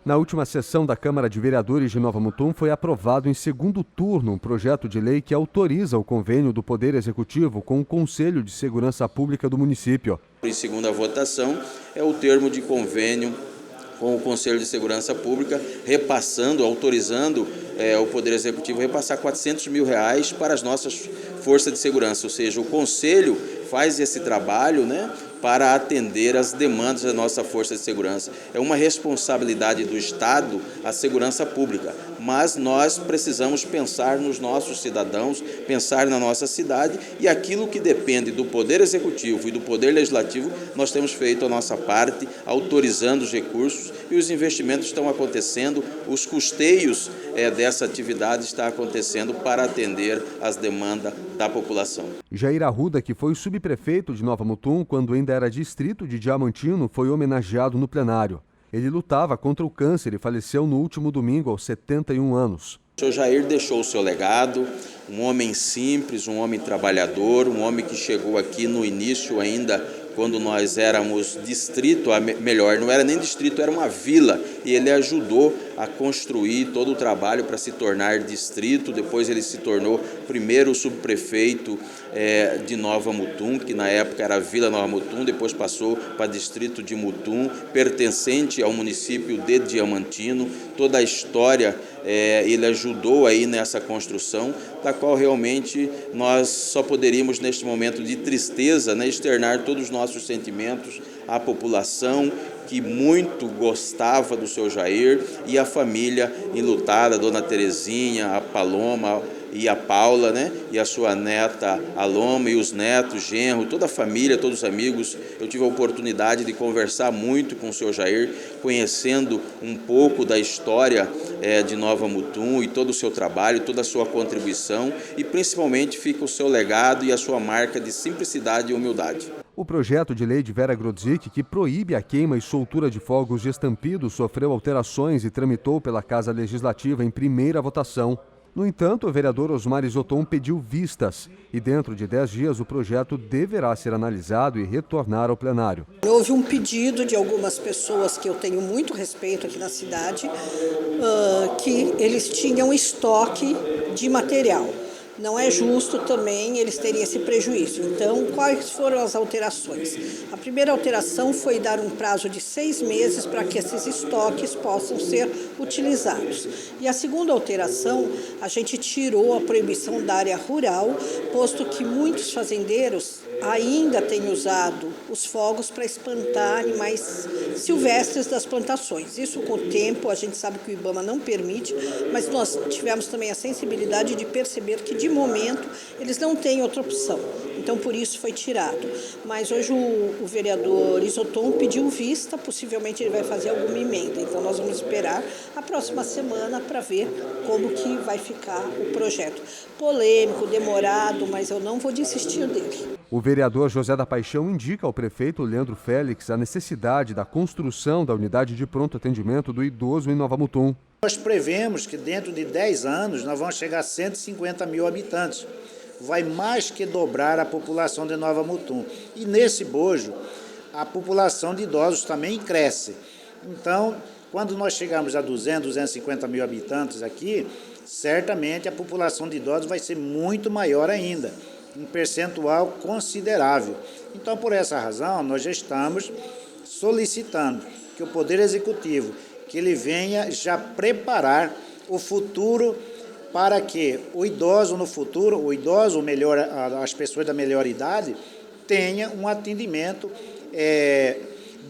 Na última sessão da Câmara de Vereadores de Nova Mutum foi aprovado em segundo turno um projeto de lei que autoriza o convênio do Poder Executivo com o Conselho de Segurança Pública do município. Em segunda votação é o termo de convênio com o Conselho de Segurança Pública, autorizando o Poder Executivo a repassar R$400 mil para as nossas forças de segurança, ou seja, o Conselho faz esse trabalho, para atender as demandas da nossa força de segurança. É uma responsabilidade do Estado a segurança pública, mas nós precisamos pensar nos nossos cidadãos, pensar na nossa cidade, e aquilo que depende do Poder Executivo e do Poder Legislativo, nós temos feito a nossa parte, autorizando os recursos, e os investimentos estão acontecendo, os custeios dessa atividade estão acontecendo para atender às demandas da população. Jair Arruda, que foi o subprefeito de Nova Mutum quando ainda era distrito de Diamantino, foi homenageado no plenário. Ele lutava contra o câncer e faleceu no último domingo aos 71 anos. O senhor Jair deixou o seu legado, um homem simples, um homem trabalhador, um homem que chegou aqui no início ainda, quando nós éramos distrito, melhor, não era nem distrito, era uma vila, e ele ajudou a construir todo o trabalho para se tornar distrito. Depois ele se tornou primeiro subprefeito de Nova Mutum, que na época era Vila Nova Mutum, depois passou para distrito de Mutum, pertencente ao município de Diamantino. Toda a história ele ajudou aí nessa construção, da qual realmente nós só poderíamos, neste momento de tristeza, externar todos os nossos sentimentos à população que muito gostava do seu Jair, e a família enlutada, a dona Terezinha, a Paloma e a Paula, e a sua neta Aloma, e os netos, genro, toda a família, todos os amigos. Eu tive a oportunidade de conversar muito com o seu Jair, conhecendo um pouco da história de Nova Mutum e todo o seu trabalho, toda a sua contribuição, e principalmente fica o seu legado e a sua marca de simplicidade e humildade. O projeto de lei de Vera Grodzic, que proíbe a queima e soltura de fogos de estampido, sofreu alterações e tramitou pela Casa Legislativa em primeira votação. No entanto, o vereador Osmar Isoton pediu vistas e dentro de 10 dias o projeto deverá ser analisado e retornar ao plenário. Houve um pedido de algumas pessoas que eu tenho muito respeito aqui na cidade, que eles tinham estoque de material. Não é justo também eles terem esse prejuízo. Então, quais foram as alterações? A primeira alteração foi dar um prazo de 6 meses para que esses estoques possam ser utilizados. E a segunda alteração, a gente tirou a proibição da área rural, posto que muitos fazendeiros ainda têm usado os fogos para espantar animais silvestres das plantações. Isso, com o tempo, a gente sabe que o IBAMA não permite, mas nós tivemos também a sensibilidade de perceber que, de momento, eles não têm outra opção. Então, por isso foi tirado. Mas hoje o vereador Isoton pediu vista, possivelmente ele vai fazer alguma emenda. Então, nós vamos esperar a próxima semana para ver como que vai ficar o projeto. Polêmico, demorado, mas eu não vou desistir dele. O vereador José da Paixão indica ao prefeito Leandro Félix a necessidade da construção da unidade de pronto atendimento do idoso em Nova Mutum. Nós prevemos que dentro de 10 anos nós vamos chegar a 150 mil habitantes. Vai mais que dobrar a população de Nova Mutum. E nesse bojo, a população de idosos também cresce. Então, quando nós chegarmos a 200, 250 mil habitantes aqui, certamente a população de idosos vai ser muito maior ainda, um percentual considerável. Então, por essa razão, nós já estamos solicitando que o Poder Executivo, que ele venha já preparar o futuro para que o idoso no futuro, melhor, as pessoas da melhor idade, tenha um atendimento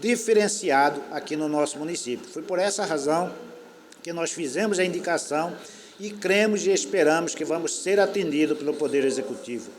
diferenciado aqui no nosso município. Foi por essa razão que nós fizemos a indicação e cremos e esperamos que vamos ser atendidos pelo Poder Executivo.